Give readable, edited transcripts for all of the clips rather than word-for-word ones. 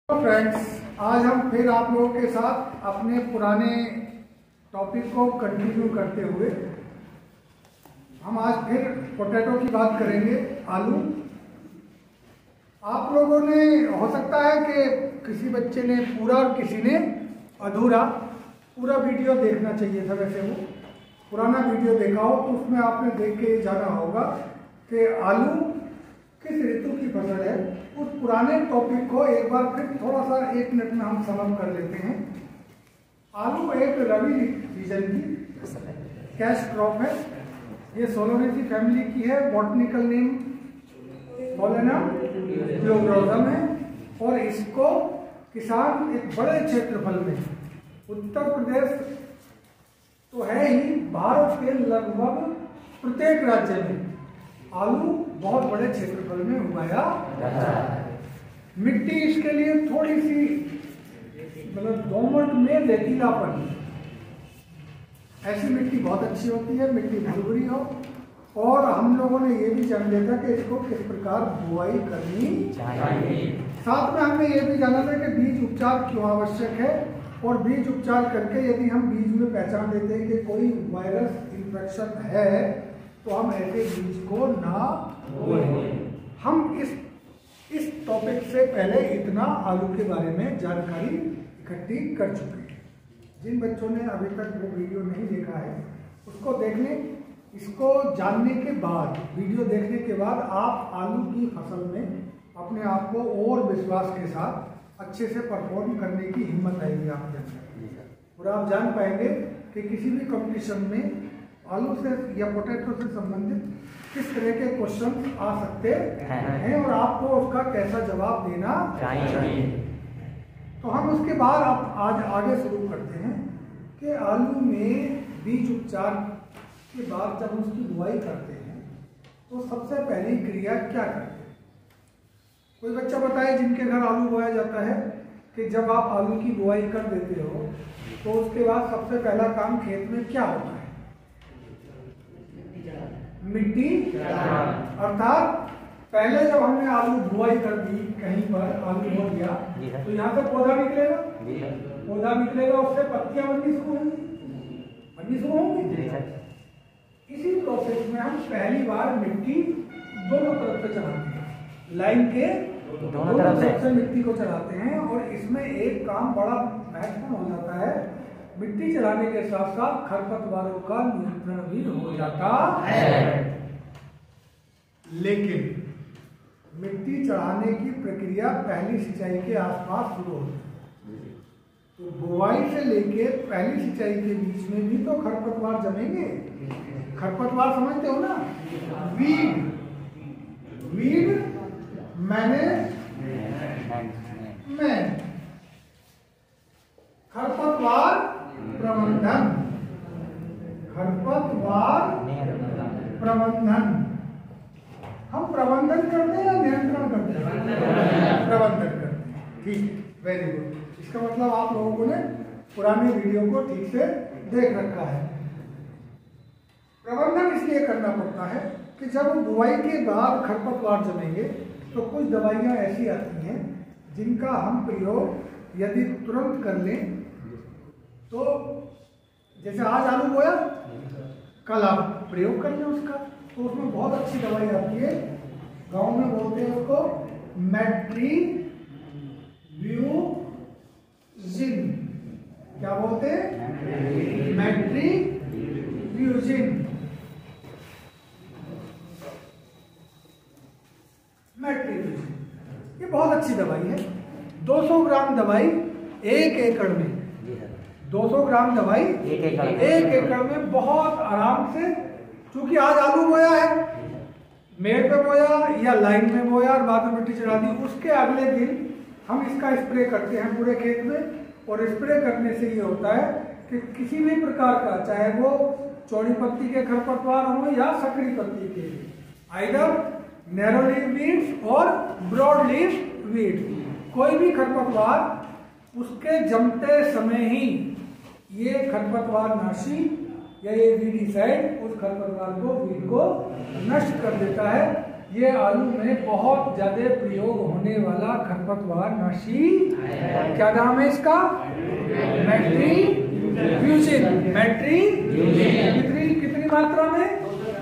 Friends, आज हम फिर आप लोगों के साथ अपने पुराने टॉपिक को कंटिन्यू करते हुए हम आज फिर पोटैटो की बात करेंगे, आलू। आप लोगों ने, हो सकता है कि किसी बच्चे ने पूरा और किसी ने अधूरा पूरा वीडियो देखना चाहिए था। वैसे वो पुराना वीडियो देखा हो तो उसमें आपने देख के जाना होगा कि आलू किस ऋतु की फसल है। उस पुराने टॉपिक को एक बार फिर थोड़ा सा 1 मिनट में हम समझ कर लेते हैं। आलू एक रबी सीजन की कैश क्रॉप है। ये सोलोनेसी फैमिली की है। बॉटनिकल नेम सोलेना ट्यूबरोसम है और इसको किसान एक बड़े क्षेत्रफल में, उत्तर प्रदेश तो है ही, भारत के लगभग प्रत्येक राज्य में आलू बहुत बड़े क्षेत्रफल में उगाया जाता है। मिट्टी इसके लिए थोड़ी सी मतलब दोमट में रेतीलापन, ऐसी मिट्टी बहुत अच्छी होती है, मिट्टी भुरभुरी हो। और हम लोगों ने ये भी जान लिया था कि इसको किस प्रकार बुआई करनी चाहिए। साथ में हमने ये भी जाना था कि बीज उपचार क्यों आवश्यक है, और बीज उपचार करके यदि हम बीज में पहचान लेते हैं कि कोई वायरस इन्फेक्शन है तो हम ऐसे बीज को ना बोएं। हम इस टॉपिक से पहले इतना आलू के बारे में जानकारी इकट्ठी कर चुके हैं। जिन बच्चों ने अभी तक वो वीडियो नहीं देखा है उसको देख लें। इसको जानने के बाद, वीडियो देखने के बाद आप आलू की फसल में अपने आप को और विश्वास के साथ अच्छे से परफॉर्म करने की हिम्मत आएगी आपके अंदर, और आप जान पाएंगे कि किसी भी कंपटीशन में आलू से या पोटैटो से संबंधित किस तरह के क्वेश्चन आ सकते हैं और आपको उसका कैसा जवाब देना चाहिए। तो हम उसके बाद आज आगे शुरू करते हैं कि आलू में बीज उपचार के बाद जब उसकी बुआई करते हैं तो सबसे पहली क्रिया क्या करते हैं। कोई बच्चा बताए जिनके घर आलू बोया जाता है कि जब आप आलू की बुआई कर देते हो तो उसके बाद सबसे पहला काम खेत में क्या होता है? मिट्टी, अर्थात पहले जब हमने आलू बुआई कर दी, कहीं पर आलू हो गया तो यहाँ से पौधा निकलेगा, पौधा निकलेगा, उससे पत्तियां बननी शुरू होंगी। इसी प्रोसेस में हम पहली बार मिट्टी दोनों तरफ से चलाते हैं, लाइन के दोनों तरफ से मिट्टी को चलाते हैं। और इसमें एक काम बड़ा महत्वपूर्ण हो जाता है, मिट्टी चलाने के साथ साथ खरपतवारों का नियंत्रण भी हो जाता है। लेकिन मिट्टी चढ़ाने की प्रक्रिया पहली सिंचाई के आसपास शुरू होती है। तो बुआई से लेके पहली सिंचाई के बीच में भी तो खरपतवार जमेंगे। खरपतवार समझते हो ना? वीड मैंने खरपतवार प्रबंधन, खरपतवार प्रबंधन। हम प्रबंधन करते हैं या नियंत्रण करते हैं? प्रबंधन करते हैं। ठीक, वेरी गुड। इसका मतलब आप लोगों ने पुराने वीडियो को ठीक से देख रखा है। प्रबंधन इसलिए करना पड़ता है कि जब बुआई के बाद खरपतवार जमेंगे तो कुछ दवाइयां ऐसी आती हैं जिनका हम प्रयोग यदि तुरंत कर लें तो, जैसे आज आलू बोया, कल आप प्रयोग कर लें उसका, तो उसमें बहुत अच्छी दवाई आती है। गांव में बोलते हैं उसको मैट्रीब्यूजिन। क्या बोलते हैं? मैट्रीब्यूजिन। ये बहुत अच्छी दवाई है। 200 ग्राम दवाई 1 एकड़ में, 200 ग्राम दवाई 1 एकड़ में बहुत आराम से, क्योंकि आज आलू बोया है, मेड़ पे बोया या लाइन में बोया और बाद में मिट्टी चढ़ा दी, उसके अगले दिन हम इसका स्प्रे करते हैं पूरे खेत में। और स्प्रे करने से ये होता है कि किसी भी प्रकार का, चाहे वो चौड़ी पत्ती के खरपतवार हो या सकरी पत्ती के, आइदर नैरो लीफ वीड्स और ब्रॉड लीफ वीड, कोई भी खरपतवार उसके जमते समय ही ये खरपतवार नाशी या ये वीडिसाइड उस खरपतवार को, वीड को नष्ट कर देता है। ये आलू में बहुत ज्यादा प्रयोग होने वाला खरपतवार नाशी, क्या नाम है इसका? मैट्रीब्यूजिन। कितनी मात्रा में?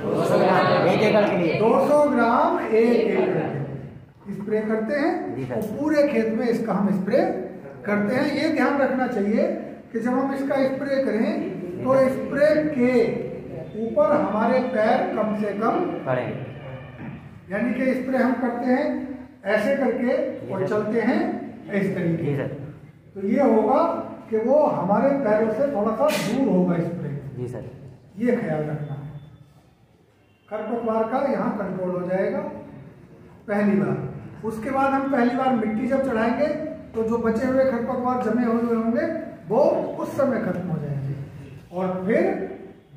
200 ग्राम 1 एकड़ के लिए 200 ग्राम 1 एकड़ स्प्रे करते हैं। और पूरे खेत में इसका हम स्प्रे करते हैं। ये ध्यान रखना चाहिए कि जब हम इसका स्प्रे करें तो स्प्रे के ऊपर हमारे पैर कम से कम पड़े, यानी कि स्प्रे हम करते हैं ऐसे करके और चलते हैं इस तरीके से, तो ये होगा कि वो हमारे पैरों से थोड़ा सा दूर होगा स्प्रे। जी सर, ये ख्याल रखना है। खरपतवार का यहाँ कंट्रोल हो जाएगा पहली बार। उसके बाद हम पहली बार मिट्टी जब चढ़ाएंगे तो जो बचे हुए खरपतवार जमे हुए होंगे वो उस समय खत्म हो जाएंगे। और फिर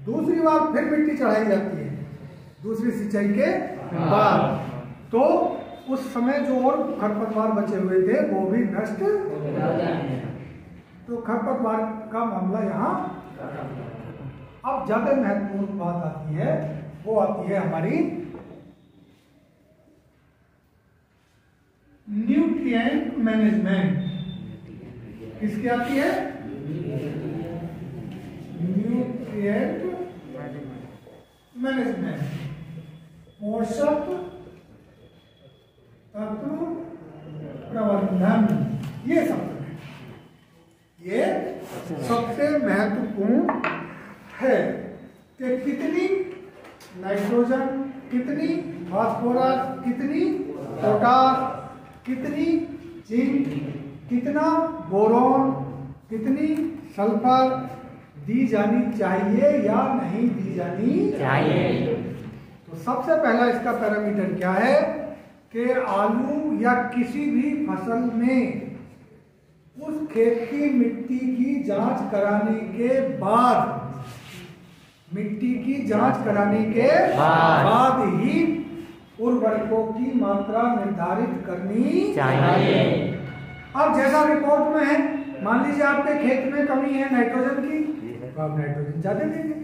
दूसरी बार फिर मिट्टी चढ़ाई जाती है दूसरी सिंचाई के बाद, तो उस समय जो और खरपतवार बचे हुए थे वो भी नष्ट हो जाते हैं। तो खरपतवार का मामला यहाँ। अब ज्यादा महत्वपूर्ण बात आती है, वो आती है हमारी न्यूट्रिएंट मैनेजमेंट। किसकी आती है? Nutrient management. पोषक तत्व प्रबंधन। ये सबसे महत्वपूर्ण है कि कितनी नाइट्रोजन, कितनी फास्फोरस, कितनी पोटास, कितनी जिंक, कितना बोरॉन, कितनी सल्फर दी जानी चाहिए या नहीं दी जानी चाहिए। तो सबसे पहला इसका पैरामीटर क्या है कि आलू या किसी भी फसल में उस खेत की मिट्टी की जांच कराने के बाद, मिट्टी की जांच कराने के बाद ही उर्वरकों की मात्रा निर्धारित करनी चाहिए। अब जैसा रिपोर्ट में है, मान लीजिए आपके खेत में कमी है नाइट्रोजन की तो आप नाइट्रोजन ज्यादा देंगे,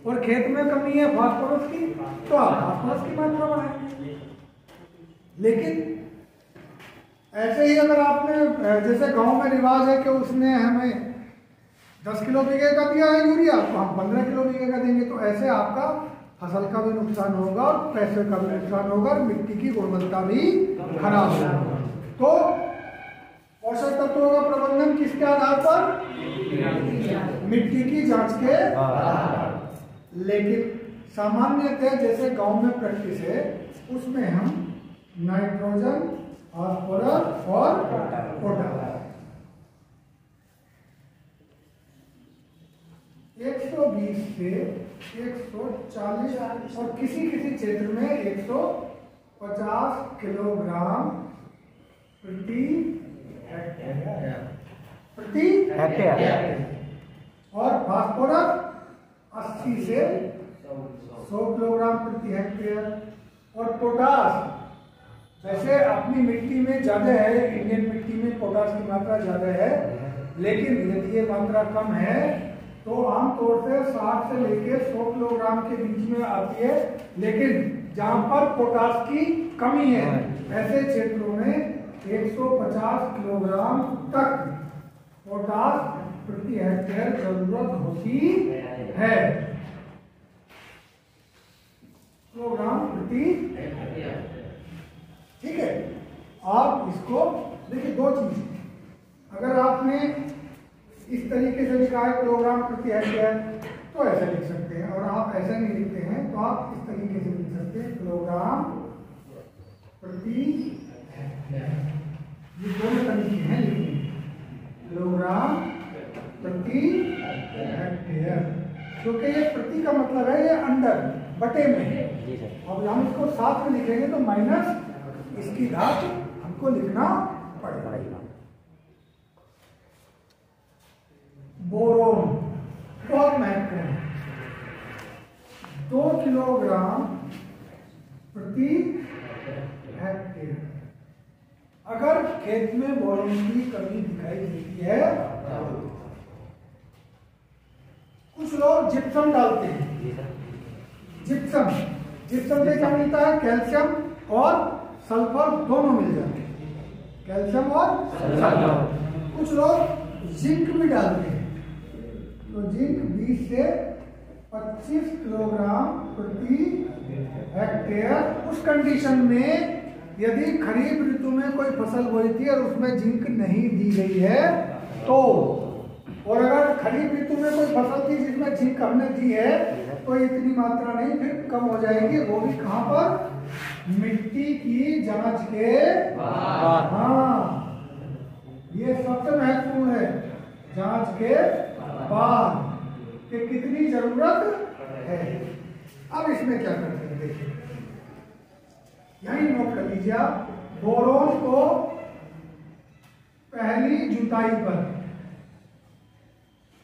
और खेत में कमी है फास्फोरस की तो आप फास्फोरस की मात्रा बढ़ाएंगे। लेकिन ऐसे ही अगर आपने, जैसे गांव में रिवाज है कि उसने हमें 10 किलो बीघे का दिया है यूरिया तो हम 15 किलो बीघे का देंगे, तो ऐसे आपका फसल का भी नुकसान होगा और पैसे का भी नुकसान होगा और मिट्टी की गुणवत्ता भी खराब होगा। तो पोषक तत्वों का प्रबंधन किसके आधार पर? मिट्टी की जांच के। लेकिन सामान्यतः जैसे गांव में प्रैक्टिस है उसमें हम नाइट्रोजन, फास्फोरस और पोटास 120 से 140 और किसी किसी क्षेत्र में 150 किलोग्राम प्रति हेक्टेयर और फास्फोरस 80 से 100 किलोग्राम प्रति हेक्टेयर। और पोटास वैसे अपनी मिट्टी में ज्यादा है, इंडियन मिट्टी में पोटास की मात्रा ज्यादा है, लेकिन यदि ये मात्रा कम है तो आमतौर से 60 से लेकर 100 किलोग्राम के बीच में आती है। लेकिन जहां पर पोटास की कमी है ऐसे क्षेत्रों में 150 किलोग्राम तक पोटास प्रति हेक्टेयर जरूरत होती है। किलोग्राम प्रति, ठीक है। आप इसको देखिए, दो चीज, अगर आपने इस तरीके से लिखा है किलोग्राम प्रति हेक्टेयर तो ऐसा लिख सकते हैं, और आप ऐसा नहीं लिखते हैं तो आप इस तरीके से लिख सकते हैं किलोग्राम प्रति हेक्टेयर। ये दोनों तरीके हैं लिखने के, किलोग्राम प्रति हेक्टेयर, क्योंकि ये प्रति का मतलब है ये अंडर बटे में। अब हम इसको साथ में लिखेंगे तो माइनस इसकी घात हमको लिखना पड़ेगा। बोरोन बहुत महत्वपूर्ण है, 2 किलोग्राम प्रति हेक्टेयर। अगर खेत में बोरोन की कमी दिखाई देती है, कुछ लोग जिप्सम डालते हैं। जिप्सम से क्या मिलता है? कैल्शियम और सल्फर दोनों मिल जाते हैं, कैल्शियम और सल्फर। कुछ लोग जिंक भी डालते हैं, तो जिंक 20 से 25 किलोग्राम प्रति हेक्टेयर। उस कंडीशन में यदि खरीफ ऋतु में कोई फसल बोई थी और उसमें जिंक नहीं दी गई है तो, और अगर खरीफ ऋतु में कोई फसल थी जिसमें जिंक हमने दी है तो इतनी मात्रा नहीं, फिर कम हो जाएगी। वो भी कहाँ पर? मिट्टी की जांच के बाद। हाँ, ये सबसे महत्वपूर्ण है, जांच के बाद कि कितनी जरूरत है। अब इसमें क्या करते हैं देखिए, यही नोट कर लीजिए आप। बोरोन को पहली जुताई पर,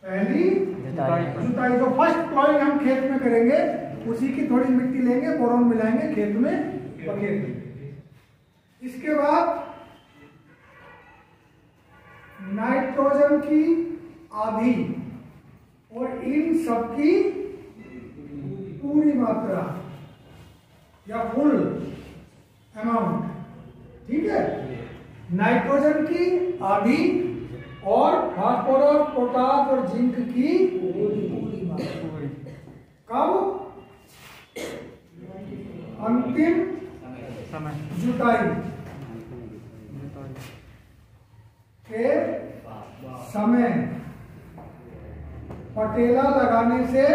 पहली जुताई जो फर्स्ट प्लॉइंग हम खेत में करेंगे उसी की थोड़ी मिट्टी लेंगे, बोरोन मिलाएंगे, खेत में पकेट देंगे। इसके बाद नाइट्रोजन की आधी और इन सबकी पूरी मात्रा या फुल अमाउंट, ठीक है। नाइट्रोजन की आधी और फास्फोरस, पोटास और जिंक की पूरी मात्रा। कब? अंतिम जुताई के समय, पटेला लगाने से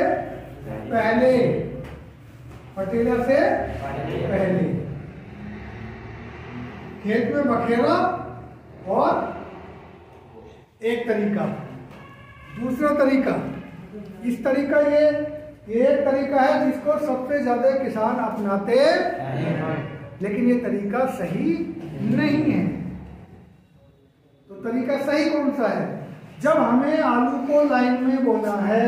पहले, पटेला से पहले खेत में बखेरा और एक तरीका। दूसरा तरीका, इस तरीका ये एक तरीका है जिसको सबसे ज्यादा किसान अपनाते हैं, लेकिन ये तरीका सही नहीं है। तो तरीका सही कौन सा है? जब हमें आलू को लाइन में बोना है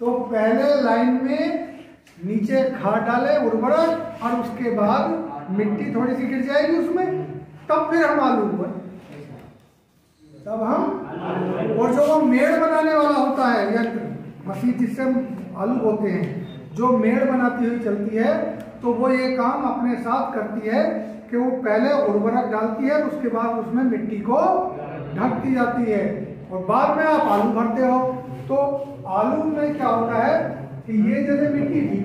तो पहले लाइन में नीचे खाद डाले, उर्वरक, और उसके बाद मिट्टी थोड़ी सी गिर जाएगी उसमें, तब फिर हम आलू पर, तब हम, और जो वो मेड़ बनाने वाला होता है यंत्र, मशीन जिससे आलू बोते हैं, जो मेड़ बनाती हुई चलती है, तो वो ये काम अपने साथ करती है कि वो पहले उर्वरक डालती है, उसके बाद उसमें मिट्टी को ढक दी जाती है और बाद में आप आलू भरते हो। तो आलू में क्या होता है कि ये जैसे मिट्टी थी,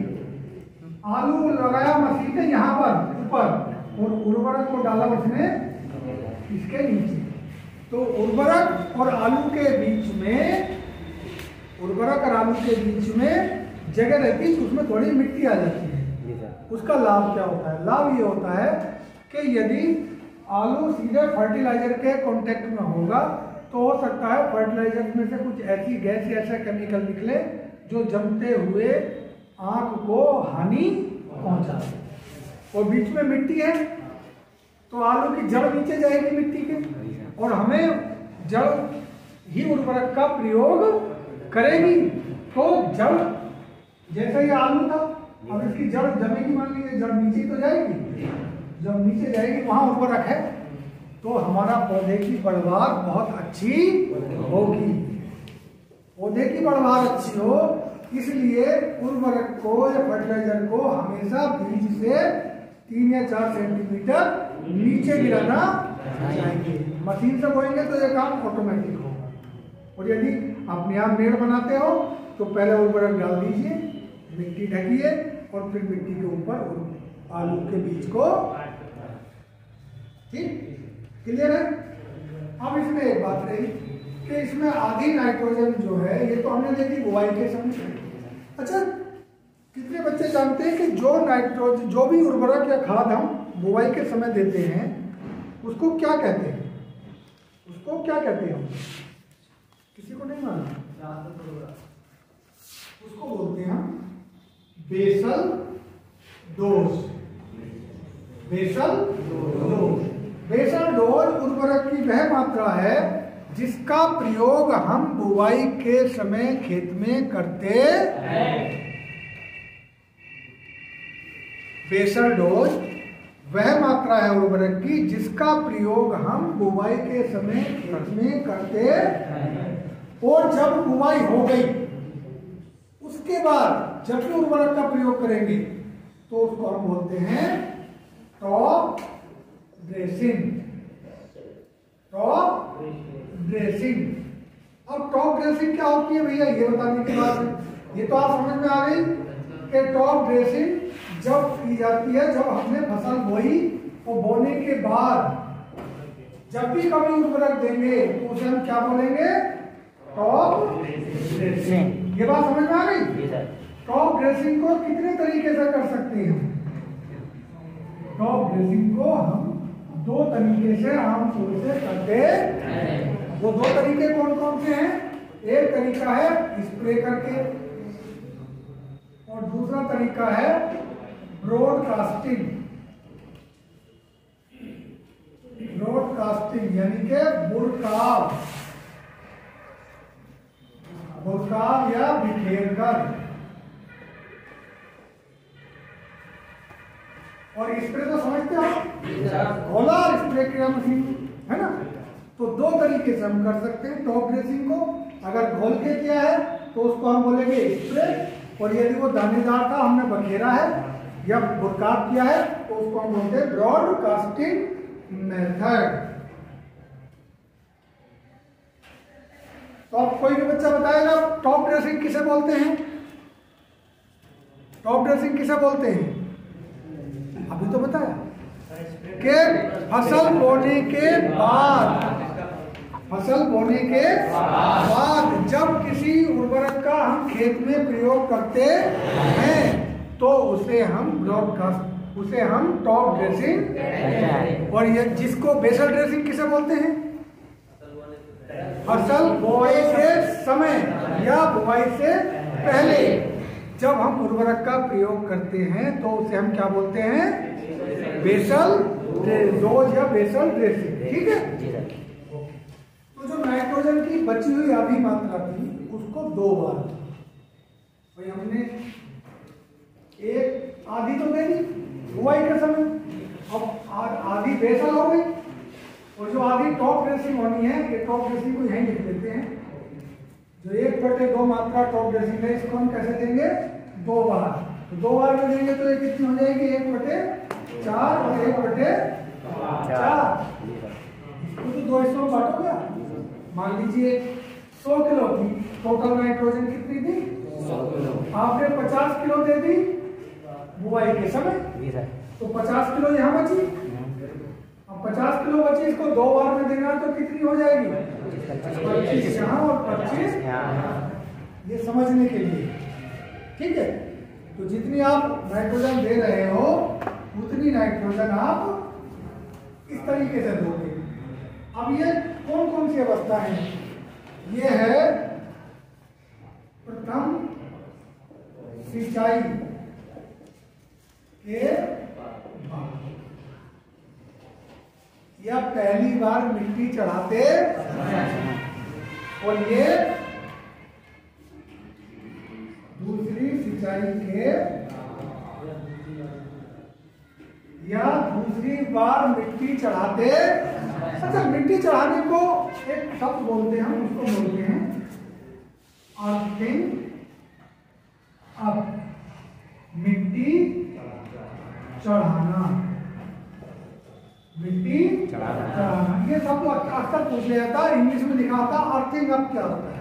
आलू लगाया मशीन ने यहाँ पर ऊपर और उर्वरक को डाला उसने इसके नीचे, तो उर्वरक और आलू के बीच में, उर्वरक और आलू के बीच में जगह रहती है, उसमें थोड़ी मिट्टी आ जाती है। उसका लाभ क्या होता है? लाभ ये होता है कि यदि आलू सीधे फर्टिलाइजर के कांटेक्ट में होगा तो हो सकता है फर्टिलाइजर में से कुछ ऐसी गैस या ऐसा केमिकल निकले जो जमते हुए आंख को हानि पहुंचा दे। और बीच में मिट्टी है तो आलू की जड़ नीचे जाएगी मिट्टी के, और हमें जड़ ही उर्वरक का प्रयोग करेगी। तो जड़ जैसे ये आलू था, अब इसकी जड़ जमेगी, मान लीजिए जड़ नीचे तो जाएगी, जब नीचे जाएगी वहां उर्वरक है तो हमारा पौधे की पैदावार बहुत अच्छी होगी। पौधे की पैदावार अच्छी हो इसलिए उर्वरक को या फर्टिलाइजर को हमेशा बीज से 3 या 4 सेंटीमीटर नीचे गिराना चाहिए। मशीन से बोएंगे तो ये काम ऑटोमेटिक होगा। और यदि अपने आप मेड़ बनाते हो तो पहले उर्वरक डाल दीजिए, मिट्टी ढकिए और फिर मिट्टी के ऊपर आलू के बीज को, ठीक, क्लियर है। अब इसमें एक बात रही कि इसमें आधी नाइट्रोजन जो है ये तो हमने देखी बुआई के समय। अच्छा, कितने बच्चे जानते हैं कि जो नाइट्रोजन, जो भी उर्वरक या खाद हम बुआई के समय देते हैं उसको क्या कहते हैं? उसको क्या कहते हैं? किसी को नहीं मालूम? उसको बोलते हैं basal dose. Basal dose, basal dose उर्वरक की वह मात्रा है जिसका प्रयोग हम बुआई के समय खेत में करते हैं। बेसल डोज वह मात्रा है उर्वरक की जिसका प्रयोग हम बुआई के समय खेत में करते हैं। और जब बुआई हो गई उसके बाद जब भी उर्वरक का प्रयोग करेंगे तो उसको हम बोलते हैं टॉप ड्रेसिंग। Top dressing. अब टॉप ड्रेसिंग क्या होती है भैया, ये बताने की बात है। ये तो आप समझ में आ गई कि टॉप ड्रेसिंग जब की जाती है जब हमने फसल बोई और बोने के बाद जब भी कभी उर्वरक देंगे तो उसे हम क्या बोलेंगे, टॉप ड्रेसिंग। ये बात समझ में आ गई। टॉप ड्रेसिंग को कितने तरीके से कर सकते हैं? टॉप ड्रेसिंग को हम दो तरीके से आमतौर से करते हैं। वो दो तरीके कौन कौन से हैं? एक तरीका है स्प्रे करके और दूसरा तरीका है ब्रॉडकास्टिंग। ब्रॉडकास्टिंग यानी कि बुरकाव या बिखेर कर। और स्प्रे तो समझते हो, घोला स्प्रे किया मशीन, है ना। तो दो तरीके से हम कर सकते हैं टॉप ड्रेसिंग को। अगर घोल के किया है तो उसको हम बोलेंगे स्प्रे, और यदि वो दानेदार था हमने बखेरा है या बुरकाव किया है तो उसको हम बोलते हैं ब्रॉडकास्टिंग मेथड। तो अब कोई भी बच्चा बताएगा टॉप ड्रेसिंग किसे बोलते हैं? टॉप ड्रेसिंग किसे बोलते हैं? अभी तो बताया कि फसल बोने के बाद, फसल बोने के बाद जब किसी उर्वरक का हम खेत में प्रयोग करते हैं तो उसे हम टॉप ड्रेसिंग। और ये जिसको बेसल ड्रेसिंग किसे बोलते हैं? फसल बुआई के समय या बुआई से पहले जब हम उर्वरक का प्रयोग करते हैं तो उसे हम क्या बोलते हैं? बेसल डोज या बेसल ड्रेसिंग। ठीक है। तो जो नाइट्रोजन की बची हुई आधी मात्रा थी उसको दो बार भाई हमने एक आधी तो दे दी बुआई के समय, अब आधी बेसल हो गई और जो आधी टॉप ड्रेसिंग होनी है, ये टॉप ड्रेसिंग को यहीं लिख देते हैं। जो 1/2 मात्रा टॉप ड्रेसिंग है इसको हम कैसे देंगे? 2 बार। तो 2 बार में देंगे तो ये कितनी हो जाएगी? 1/4 और 1/4। इसको तो 2 हिस्सों में बांटोगे। मान लीजिए 100 किलो की टोटल नाइट्रोजन कितनी थी? 100 किलो। आपने 50 किलो दे दी बुआई के समय, तो 50 किलो यहाँ बची। अब 50 किलो बची, इसको 2 बार में देना तो कितनी हो जाएगी? 25 यहाँ और 25 यहाँ। ये समझने के लिए, ठीक है। तो जितनी आप नाइट्रोजन दे रहे हो उतनी नाइट्रोजन आप इस तरीके से दोगे। अब ये कौन कौन सी अवस्था है? ये है प्रथम सिंचाई के बाद या पहली बार मिट्टी चढ़ाते, और ये दूसरी सिंचाई के या दूसरी बार मिट्टी चढ़ाते। अच्छा, मिट्टी चढ़ाने को एक शब्द बोलते हैं, हम उसको बोलते हैं अर्थिंग अप। मिट्टी चढ़ाना, मिट्टी चढ़ाना। ये सब अक्सर पूछ लिया था, इंग्लिश में लिखा था अर्थिंग अप क्या होता है।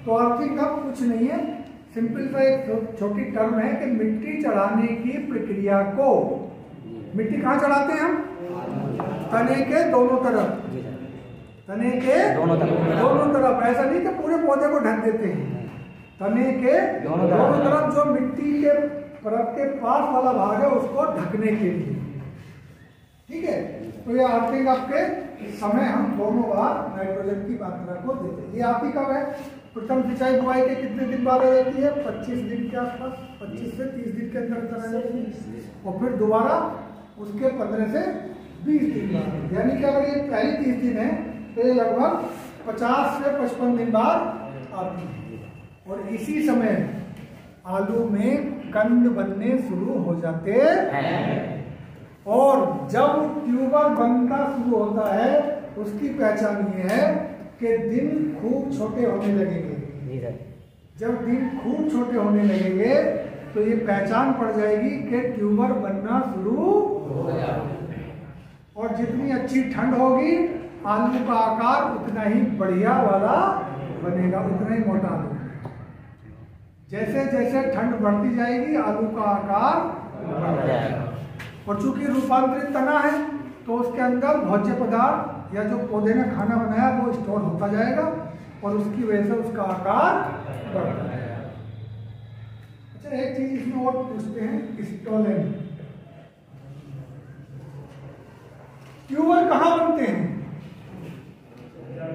तो अर्थिंग अप कुछ नहीं है, सिंपल सा एक छोटी टर्म है कि मिट्टी चढ़ाने की प्रक्रिया को, मिट्टी कहाँ चढ़ाते हैं हम? तने के दोनों तरफ, तने के दोनों तरफ। ऐसा नहीं कि पूरे पौधे को ढक देते हैं, तने के दोनों तरफ जो मिट्टी के परत के पास वाला भाग है उसको ढकने के लिए, ठीक है। तो ये अर्थिंग अप के समय हम दोनों बार नाइट्रोजन की मात्रा को देते हैं। ये आपकी कब है? प्रथम सिंचाई बुआई के कितने दिन बाद आ जाती है? 25 दिन के आसपास, 25 से 30 दिन के अंदर आ जाती है। और फिर दोबारा उसके 15 से 20 दिन बाद, यानी कि अगर ये पहली 30 दिन है तो ये लगभग 50 से 55 दिन बाद आती है। और इसी समय आलू में कंद बनने शुरू हो जाते हैं। और जब ट्यूबर बनना शुरू होता है उसकी पहचान ये है कि दिन खूब छोटे होने लगेंगे। जब दिन खूब छोटे होने लगेंगे तो ये पहचान पड़ जाएगी कि ट्यूबर बनना शुरू हो गया। और जितनी अच्छी ठंड होगी आलू का आकार उतना ही बढ़िया वाला बनेगा, उतना ही मोटा आलू। जैसे जैसे ठंड बढ़ती जाएगी आलू का आकार बढ़ जाएगा। और चूंकि रूपांतरित तना है तो उसके अंदर भोज्य पदार्थ या जो पौधे ने खाना बनाया वो स्टोर होता जाएगा और उसकी वजह से उसका आकार बढ़ता जाएगा। अच्छा, एक चीज इसमें और पूछते हैं, स्टोलेन ट्यूबर कहाँ बनते हैं?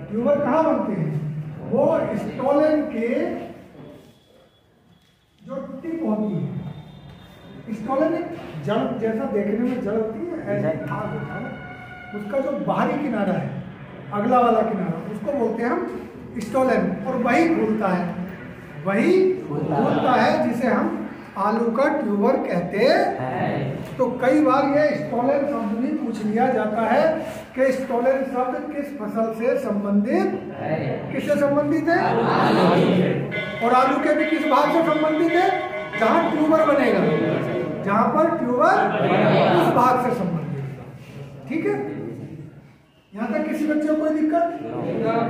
ट्यूबर कहाँ बनते हैं? वो स्टोलेन के जो टिप होती है, स्टोलेन एक जड़ जैसा देखने में जड़ होती है, ऐसे भाग होता है, उसका जो बाहरी किनारा है, अगला वाला किनारा, उसको बोलते हैं हम स्टोलेन। और वही फूलता है, वही फूलता है जिसे हम आलू का ट्यूबर कहते हैं। तो कई बार ये स्टोलेन शब्द भी पूछ लिया जाता है कि स्टोलेन शब्द किस फसल से संबंधित है, किससे संबंधित है? और आलू के भी किस भाग से संबंधित है? जहां ट्यूबर बनेगा, जहां पर ट्यूबर उस भाग से संबंधित है। ठीक है, यहाँ तक किसी बच्चे को कोई दिक्कत?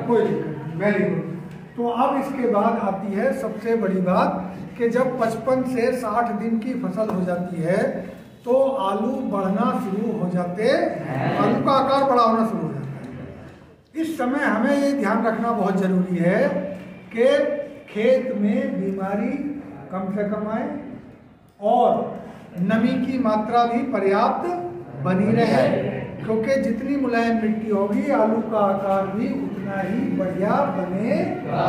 कोई दिक्कत। Very good. तो अब इसके बाद आती है सबसे बड़ी बात कि जब 55 से 60 दिन की फसल हो जाती है तो आलू बढ़ना शुरू हो जाते हैं, आलू का आकार बड़ा होना शुरू हो जाता है। इस समय हमें ये ध्यान रखना बहुत जरूरी है कि खेत में बीमारी कम से कम आए और नमी की मात्रा भी पर्याप्त बनी रहे, क्योंकि जितनी मुलायम मिट्टी होगी आलू का आकार भी उतना ही बढ़िया बनेगा।